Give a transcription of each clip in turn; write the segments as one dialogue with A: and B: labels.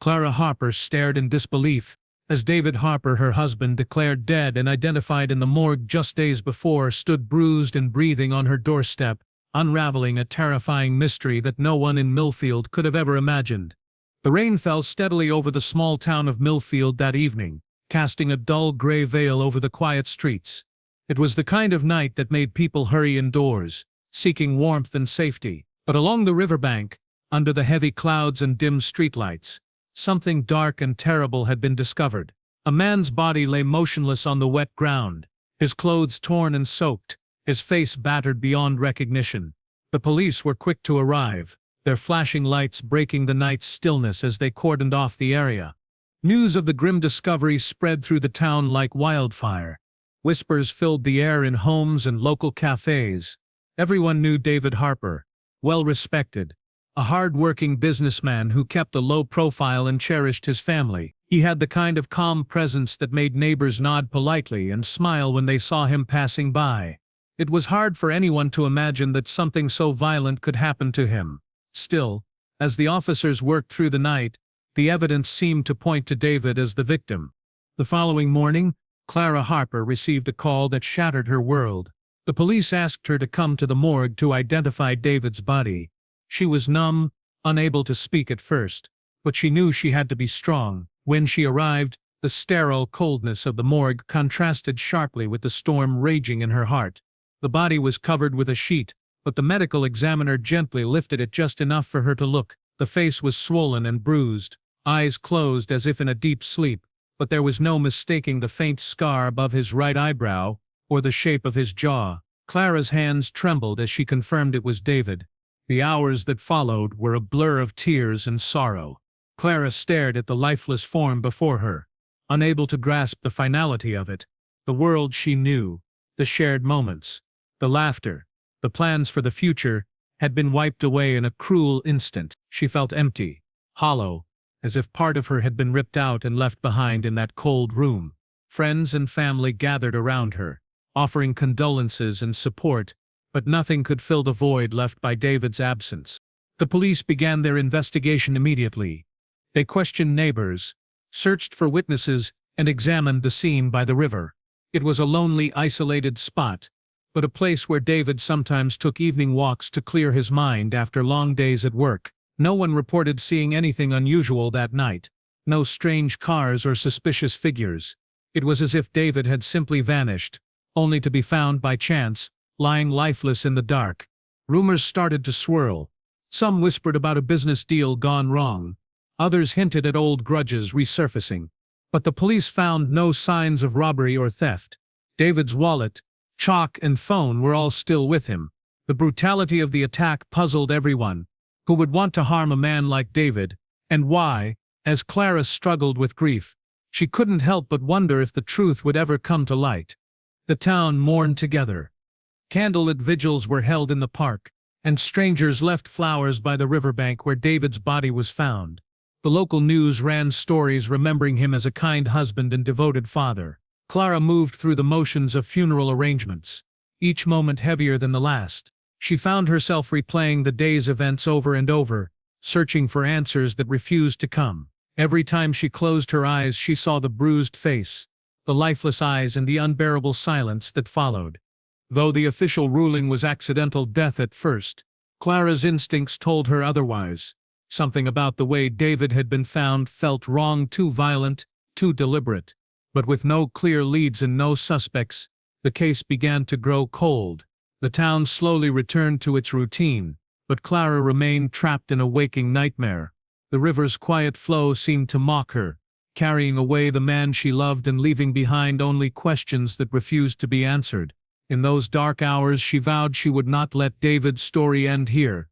A: Clara Harper stared in disbelief, as David Harper, her husband, declared dead and identified in the morgue just days before, stood bruised and breathing on her doorstep, unraveling a terrifying mystery that no one in Millfield could have ever imagined. The rain fell steadily over the small town of Millfield that evening, casting a dull gray veil over the quiet streets. It was the kind of night that made people hurry indoors, seeking warmth and safety. But along the riverbank, under the heavy clouds and dim streetlights, something dark and terrible had been discovered. A man's body lay motionless on the wet ground, his clothes torn and soaked, his face battered beyond recognition. The police were quick to arrive, their flashing lights breaking the night's stillness as they cordoned off the area. News of the grim discovery spread through the town like wildfire. Whispers filled the air in homes and local cafes. Everyone knew David Harper, well respected, a hard-working businessman who kept a low profile and cherished his family. He had the kind of calm presence that made neighbors nod politely and smile when they saw him passing by. It was hard for anyone to imagine that something so violent could happen to him. Still, as the officers worked through the night, the evidence seemed to point to David as the victim. The following morning, Clara Harper received a call that shattered her world. The police asked her to come to the morgue to identify David's body. She was numb, unable to speak at first, but she knew she had to be strong. When she arrived, the sterile coldness of the morgue contrasted sharply with the storm raging in her heart. The body was covered with a sheet, but the medical examiner gently lifted it just enough for her to look. The face was swollen and bruised, eyes closed as if in a deep sleep, but there was no mistaking the faint scar above his right eyebrow or the shape of his jaw. Clara's hands trembled as she confirmed it was David. The hours that followed were a blur of tears and sorrow. Clara stared at the lifeless form before her, unable to grasp the finality of it. The world she knew, the shared moments, the laughter, the plans for the future, had been wiped away in a cruel instant. She felt empty, hollow, as if part of her had been ripped out and left behind in that cold room. Friends and family gathered around her, offering condolences and support, but nothing could fill the void left by David's absence. The police began their investigation immediately. They questioned neighbors, searched for witnesses, and examined the scene by the river. It was a lonely, isolated spot, but a place where David sometimes took evening walks to clear his mind after long days at work. No one reported seeing anything unusual that night. No strange cars or suspicious figures. It was as if David had simply vanished, only to be found by chance, lying lifeless in the dark. Rumors started to swirl. Some whispered about a business deal gone wrong. Others hinted at old grudges resurfacing. But the police found no signs of robbery or theft. David's wallet, chalk, and phone were all still with him. The brutality of the attack puzzled everyone. Who would want to harm a man like David, and why? As Clara struggled with grief, she couldn't help but wonder if the truth would ever come to light. The town mourned together. Candlelit vigils were held in the park, and strangers left flowers by the riverbank where David's body was found. The local news ran stories remembering him as a kind husband and devoted father. Clara moved through the motions of funeral arrangements, each moment heavier than the last. She found herself replaying the day's events over and over, searching for answers that refused to come. Every time she closed her eyes, she saw the bruised face, the lifeless eyes, and the unbearable silence that followed. Though the official ruling was accidental death at first, Clara's instincts told her otherwise. Something about the way David had been found felt wrong, too violent, too deliberate. But with no clear leads and no suspects, the case began to grow cold. The town slowly returned to its routine, but Clara remained trapped in a waking nightmare. The river's quiet flow seemed to mock her, carrying away the man she loved and leaving behind only questions that refused to be answered. In those dark hours, she vowed she would not let David's story end here.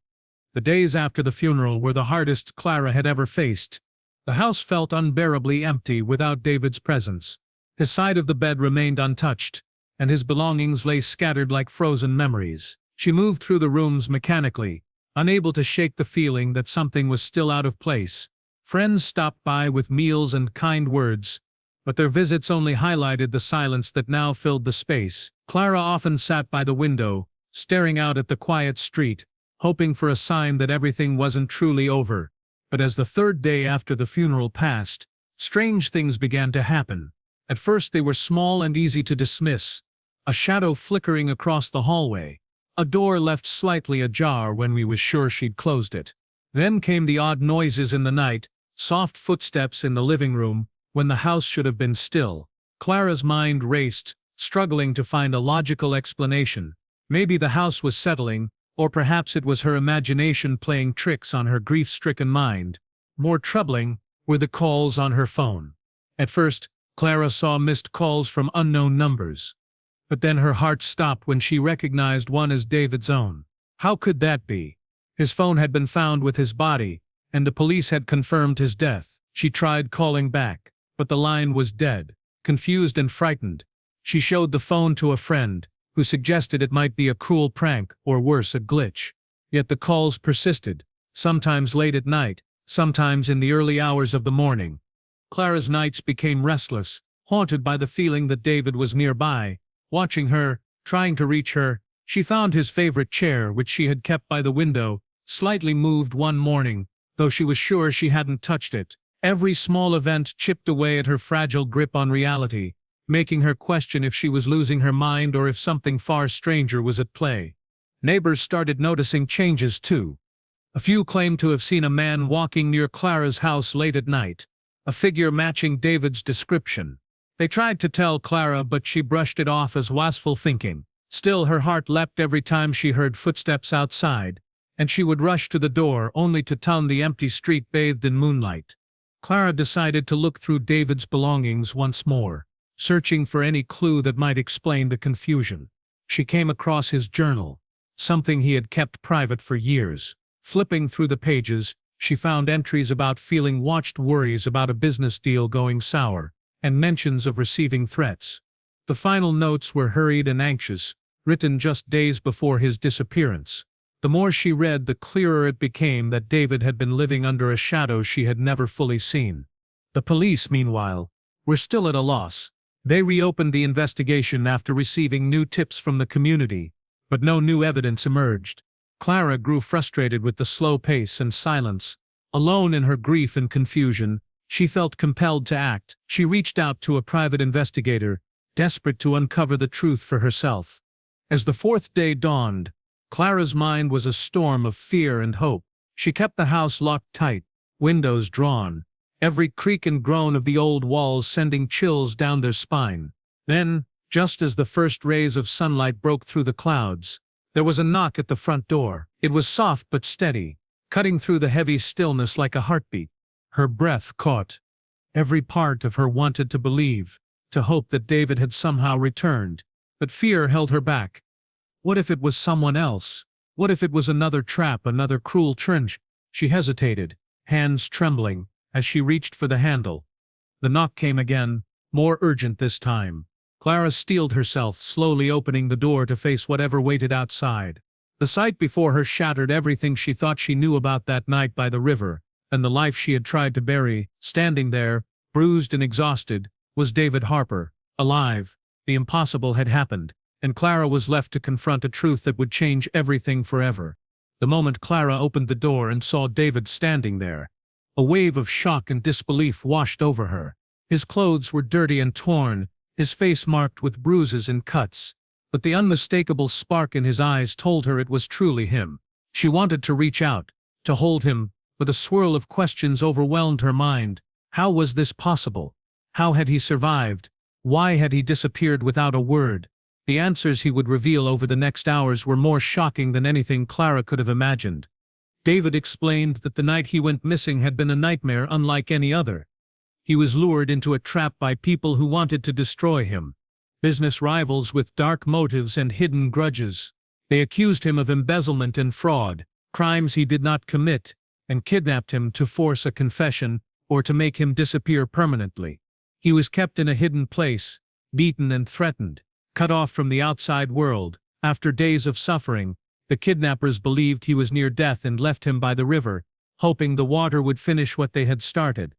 A: The days after the funeral were the hardest Clara had ever faced. The house felt unbearably empty without David's presence. His side of the bed remained untouched, and his belongings lay scattered like frozen memories. She moved through the rooms mechanically, unable to shake the feeling that something was still out of place. Friends stopped by with meals and kind words, but their visits only highlighted the silence that now filled the space. Clara often sat by the window, staring out at the quiet street, hoping for a sign that everything wasn't truly over. But as the third day after the funeral passed, strange things began to happen. At first they were small and easy to dismiss. A shadow flickering across the hallway. A door left slightly ajar when we was sure she'd closed it. Then came the odd noises in the night, soft footsteps in the living room, when the house should have been still. Clara's mind raced, struggling to find a logical explanation. Maybe the house was settling, or perhaps it was her imagination playing tricks on her grief-stricken mind. More troubling were the calls on her phone. At first, Clara saw missed calls from unknown numbers. But then her heart stopped when she recognized one as David's own. How could that be? His phone had been found with his body, and the police had confirmed his death. She tried calling back, but the line was dead. Confused and frightened, she showed the phone to a friend, who suggested it might be a cruel prank or worse, a glitch. Yet the calls persisted, sometimes late at night, sometimes in the early hours of the morning. Clara's nights became restless, haunted by the feeling that David was nearby, watching her, trying to reach her. She found his favorite chair, which she had kept by the window, slightly moved one morning, though she was sure she hadn't touched it. Every small event chipped away at her fragile grip on reality, making her question if she was losing her mind or if something far stranger was at play. Neighbors started noticing changes too. A few claimed to have seen a man walking near Clara's house late at night, a figure matching David's description. They tried to tell Clara, but she brushed it off as wasteful thinking. Still, her heart leapt every time she heard footsteps outside, and she would rush to the door only to find the empty street bathed in moonlight. Clara decided to look through David's belongings once more, searching for any clue that might explain the confusion. She came across his journal, something he had kept private for years. Flipping through the pages, she found entries about feeling watched, worries about a business deal going sour, and mentions of receiving threats. The final notes were hurried and anxious, written just days before his disappearance. The more she read, the clearer it became that David had been living under a shadow she had never fully seen. The police, meanwhile, were still at a loss. They reopened the investigation after receiving new tips from the community, but no new evidence emerged. Clara grew frustrated with the slow pace and silence. Alone in her grief and confusion, she felt compelled to act. She reached out to a private investigator, desperate to uncover the truth for herself. As the fourth day dawned, Clara's mind was a storm of fear and hope. She kept the house locked tight, windows drawn, every creak and groan of the old walls sending chills down their spine. Then, just as the first rays of sunlight broke through the clouds, there was a knock at the front door. It was soft but steady, cutting through the heavy stillness like a heartbeat. Her breath caught. Every part of her wanted to believe, to hope that David had somehow returned, but fear held her back. What if it was someone else? What if it was another trap, another cruel trick? She hesitated, hands trembling, as she reached for the handle. The knock came again, more urgent this time. Clara steeled herself, slowly opening the door to face whatever waited outside. The sight before her shattered everything she thought she knew about that night by the river, and the life she had tried to bury. Standing there, bruised and exhausted, was David Harper, alive. The impossible had happened, and Clara was left to confront a truth that would change everything forever. The moment Clara opened the door and saw David standing there, a wave of shock and disbelief washed over her. His clothes were dirty and torn, his face marked with bruises and cuts, but the unmistakable spark in his eyes told her it was truly him. She wanted to reach out, to hold him, but a swirl of questions overwhelmed her mind. How was this possible? How had he survived? Why had he disappeared without a word? The answers he would reveal over the next hours were more shocking than anything Clara could have imagined. David explained that the night he went missing had been a nightmare unlike any other. He was lured into a trap by people who wanted to destroy him. Business rivals with dark motives and hidden grudges. They accused him of embezzlement and fraud, crimes he did not commit, and kidnapped him to force a confession or to make him disappear permanently. He was kept in a hidden place, beaten and threatened, cut off from the outside world. After days of suffering, the kidnappers believed he was near death and left him by the river, hoping the water would finish what they had started.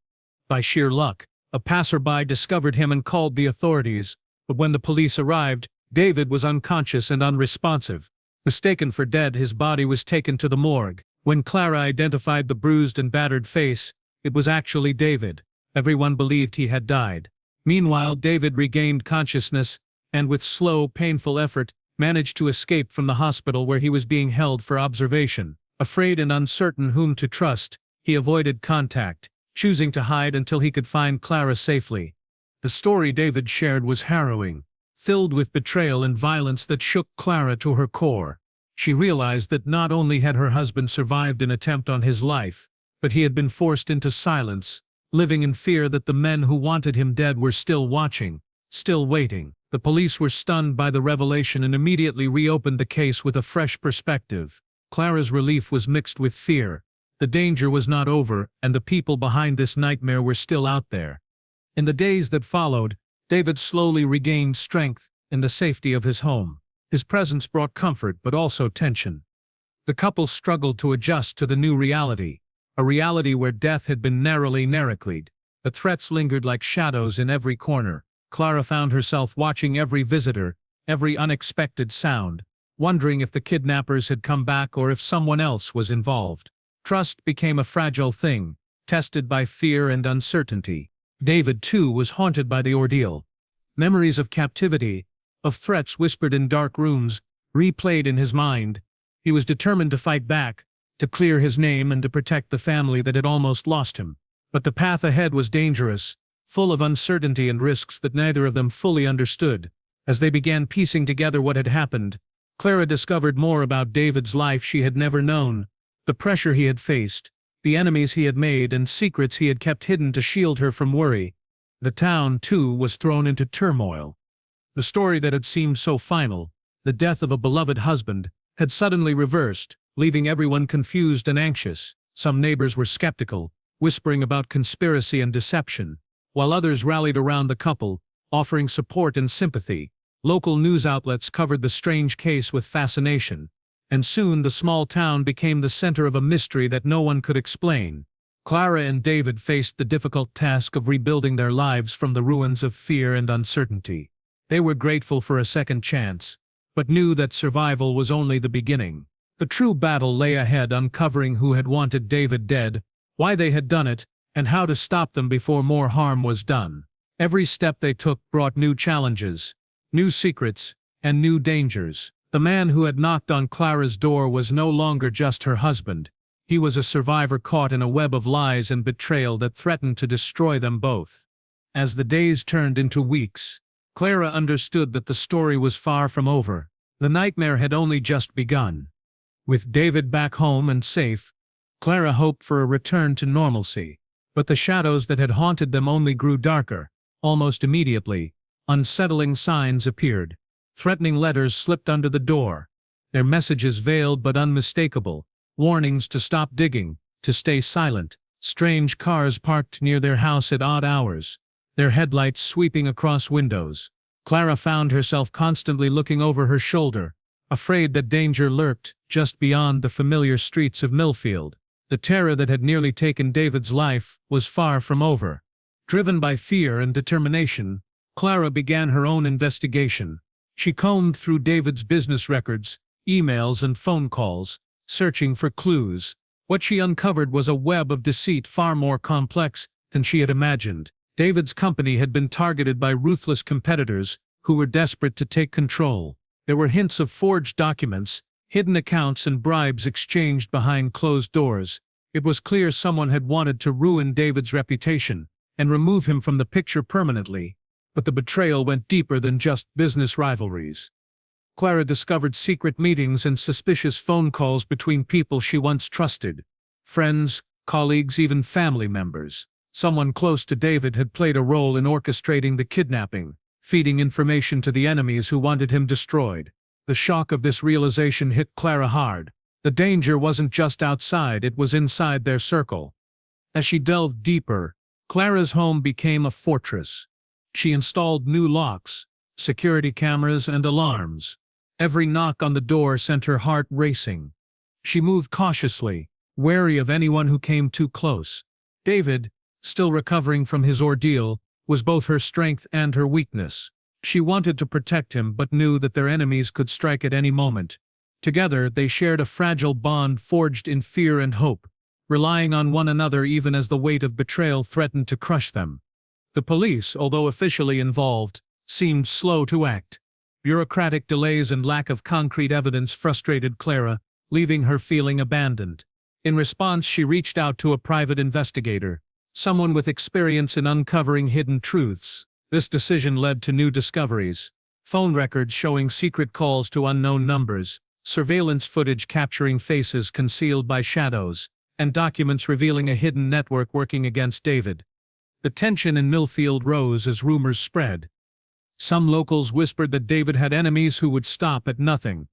A: By sheer luck, a passerby discovered him and called the authorities, but when the police arrived, David was unconscious and unresponsive. Mistaken for dead, his body was taken to the morgue, When Clara identified the bruised and battered face, it was actually David. Everyone believed he had died. Meanwhile, David regained consciousness and, with slow, painful effort, managed to escape from the hospital where he was being held for observation. Afraid and uncertain whom to trust, he avoided contact, choosing to hide until he could find Clara safely. The story David shared was harrowing, filled with betrayal and violence that shook Clara to her core. She realized that not only had her husband survived an attempt on his life, but he had been forced into silence, living in fear that the men who wanted him dead were still watching, still waiting. The police were stunned by the revelation and immediately reopened the case with a fresh perspective. Clara's relief was mixed with fear. The danger was not over, and the people behind this nightmare were still out there. In the days that followed, David slowly regained strength in the safety of his home. His presence brought comfort but also tension. The couple struggled to adjust to the new reality, a reality where death had been narrowly narracled. The threats lingered like shadows in every corner. Clara found herself watching every visitor, every unexpected sound, wondering if the kidnappers had come back or if someone else was involved. Trust became a fragile thing, tested by fear and uncertainty. David, too, was haunted by the ordeal. Memories of captivity, of threats whispered in dark rooms, replayed in his mind. He was determined to fight back, to clear his name and to protect the family that had almost lost him. But the path ahead was dangerous, full of uncertainty and risks that neither of them fully understood. As they began piecing together what had happened, Clara discovered more about David's life she had never known, the pressure he had faced, the enemies he had made, and secrets he had kept hidden to shield her from worry. The town, too, was thrown into turmoil. The story that had seemed so final, the death of a beloved husband, had suddenly reversed, leaving everyone confused and anxious. Some neighbors were skeptical, whispering about conspiracy and deception, while others rallied around the couple, offering support and sympathy. Local news outlets covered the strange case with fascination, and soon the small town became the center of a mystery that no one could explain. Clara and David faced the difficult task of rebuilding their lives from the ruins of fear and uncertainty. They were grateful for a second chance, but knew that survival was only the beginning. The true battle lay ahead, uncovering who had wanted David dead, why they had done it, and how to stop them before more harm was done. Every step they took brought new challenges, new secrets, and new dangers. The man who had knocked on Clara's door was no longer just her husband. He was a survivor caught in a web of lies and betrayal that threatened to destroy them both. As the days turned into weeks, Clara understood that the story was far from over. The nightmare had only just begun. With David back home and safe, Clara hoped for a return to normalcy. But the shadows that had haunted them only grew darker. Almost immediately, unsettling signs appeared. Threatening letters slipped under the door, their messages veiled but unmistakable, warnings to stop digging, to stay silent. Strange cars parked near their house at odd hours, their headlights sweeping across windows. Clara found herself constantly looking over her shoulder, afraid that danger lurked just beyond the familiar streets of Millfield. The terror that had nearly taken David's life was far from over. Driven by fear and determination, Clara began her own investigation. She combed through David's business records, emails, and phone calls, searching for clues. What she uncovered was a web of deceit far more complex than she had imagined. David's company had been targeted by ruthless competitors who were desperate to take control. There were hints of forged documents, hidden accounts, and bribes exchanged behind closed doors. It was clear someone had wanted to ruin David's reputation and remove him from the picture permanently. But the betrayal went deeper than just business rivalries. Clara discovered secret meetings and suspicious phone calls between people she once trusted. Friends, colleagues, even family members. Someone close to David had played a role in orchestrating the kidnapping, feeding information to the enemies who wanted him destroyed. The shock of this realization hit Clara hard. The danger wasn't just outside, it was inside their circle. As she delved deeper, Clara's home became a fortress. She installed new locks, security cameras, and alarms. Every knock on the door sent her heart racing. She moved cautiously, wary of anyone who came too close. David, still recovering from his ordeal, was both her strength and her weakness. She wanted to protect him but knew that their enemies could strike at any moment. Together, they shared a fragile bond forged in fear and hope, relying on one another even as the weight of betrayal threatened to crush them. The police, although officially involved, seemed slow to act. Bureaucratic delays and lack of concrete evidence frustrated Clara, leaving her feeling abandoned. In response, she reached out to a private investigator, someone with experience in uncovering hidden truths. This decision led to new discoveries: phone records showing secret calls to unknown numbers, surveillance footage capturing faces concealed by shadows, and documents revealing a hidden network working against David. The tension in Millfield rose as rumors spread. Some locals whispered that David had enemies who would stop at nothing,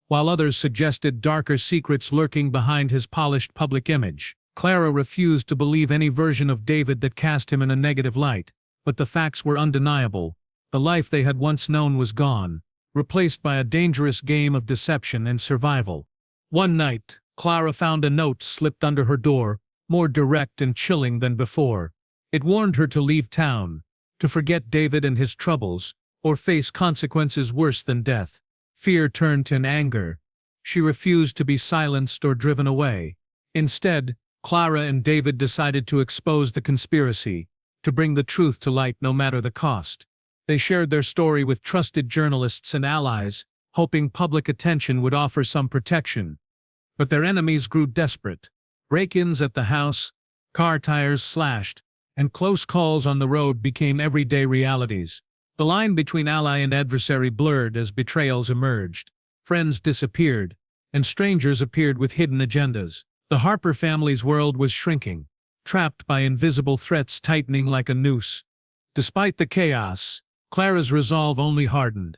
A: while others suggested darker secrets lurking behind his polished public image. Clara refused to believe any version of David that cast him in a negative light, but the facts were undeniable. The life they had once known was gone, replaced by a dangerous game of deception and survival. One night, Clara found a note slipped under her door, more direct and chilling than before. It warned her to leave town, to forget David and his troubles, or face consequences worse than death. Fear turned to anger. She refused to be silenced or driven away. Instead, Clara and David decided to expose the conspiracy, to bring the truth to light no matter the cost. They shared their story with trusted journalists and allies, hoping public attention would offer some protection. But their enemies grew desperate. Break-ins at the house, car tires slashed, and close calls on the road became everyday realities. The line between ally and adversary blurred as betrayals emerged. Friends disappeared, and strangers appeared with hidden agendas. The Harper family's world was shrinking, trapped by invisible threats tightening like a noose. Despite the chaos, Clara's resolve only hardened.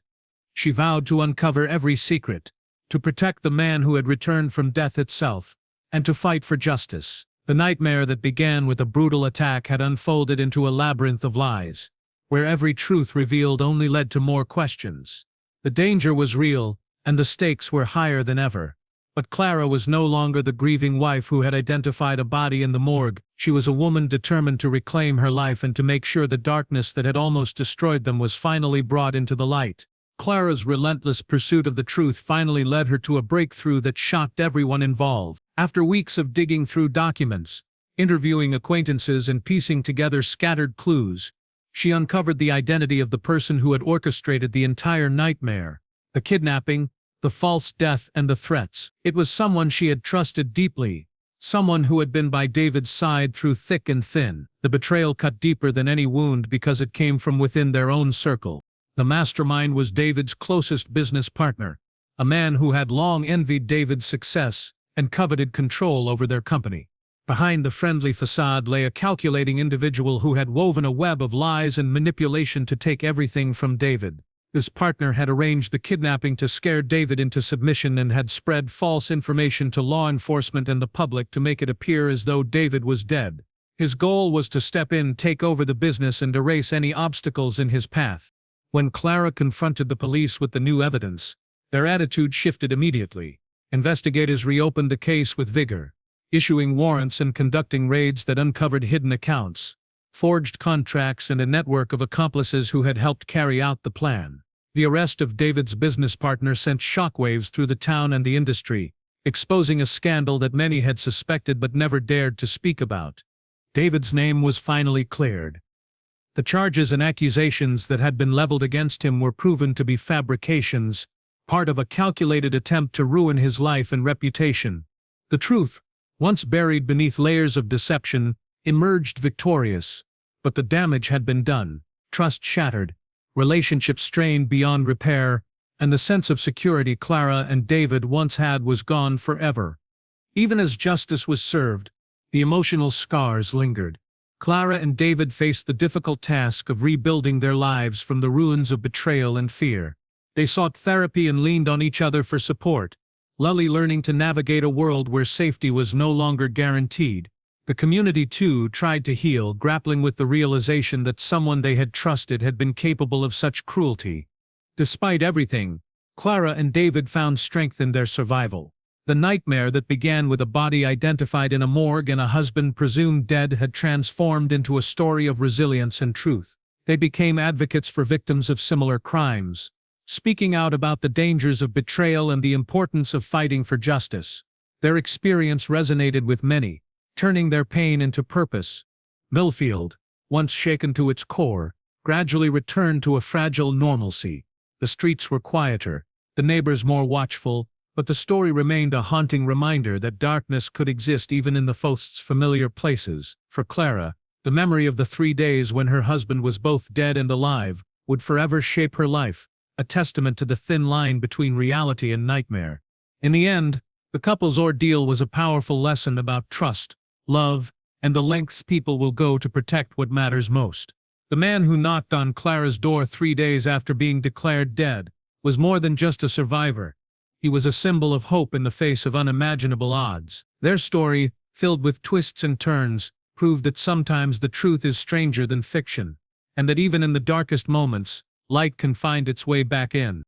A: She vowed to uncover every secret, to protect the man who had returned from death itself, and to fight for justice. The nightmare that began with a brutal attack had unfolded into a labyrinth of lies, where every truth revealed only led to more questions. The danger was real, and the stakes were higher than ever. But Clara was no longer the grieving wife who had identified a body in the morgue. She was a woman determined to reclaim her life and to make sure the darkness that had almost destroyed them was finally brought into the light. Clara's relentless pursuit of the truth finally led her to a breakthrough that shocked everyone involved. After weeks of digging through documents, interviewing acquaintances and piecing together scattered clues, she uncovered the identity of the person who had orchestrated the entire nightmare: the kidnapping, the false death, and the threats. It was someone she had trusted deeply, someone who had been by David's side through thick and thin. The betrayal cut deeper than any wound because it came from within their own circle. The mastermind was David's closest business partner, a man who had long envied David's success and coveted control over their company. Behind the friendly facade lay a calculating individual who had woven a web of lies and manipulation to take everything from David. This partner had arranged the kidnapping to scare David into submission and had spread false information to law enforcement and the public to make it appear as though David was dead. His goal was to step in, take over the business, and erase any obstacles in his path. When Clara confronted the police with the new evidence, their attitude shifted immediately. Investigators reopened the case with vigor, issuing warrants and conducting raids that uncovered hidden accounts, forged contracts, and a network of accomplices who had helped carry out the plan. The arrest of David's business partner sent shockwaves through the town and the industry, exposing a scandal that many had suspected but never dared to speak about. David's name was finally cleared. The charges and accusations that had been leveled against him were proven to be fabrications, part of a calculated attempt to ruin his life and reputation. The truth, once buried beneath layers of deception, emerged victorious. But the damage had been done, trust shattered, relationships strained beyond repair, and the sense of security Clara and David once had was gone forever. Even as justice was served, the emotional scars lingered. Clara and David faced the difficult task of rebuilding their lives from the ruins of betrayal and fear. They sought therapy and leaned on each other for support, slowly learning to navigate a world where safety was no longer guaranteed. The community, too, tried to heal, grappling with the realization that someone they had trusted had been capable of such cruelty. Despite everything, Clara and David found strength in their survival. The nightmare that began with a body identified in a morgue and a husband presumed dead had transformed into a story of resilience and truth. They became advocates for victims of similar crimes, speaking out about the dangers of betrayal and the importance of fighting for justice. Their experience resonated with many, turning their pain into purpose. Millfield, once shaken to its core, gradually returned to a fragile normalcy. The streets were quieter, the neighbors more watchful, but the story remained a haunting reminder that darkness could exist even in the Faust's familiar places. For Clara, the memory of the 3 days when her husband was both dead and alive would forever shape her life, a testament to the thin line between reality and nightmare. In the end, the couple's ordeal was a powerful lesson about trust, love, and the lengths people will go to protect what matters most. The man who knocked on Clara's door 3 days after being declared dead was more than just a survivor. He was a symbol of hope in the face of unimaginable odds. Their story, filled with twists and turns, proved that sometimes the truth is stranger than fiction, and that even in the darkest moments, light can find its way back in.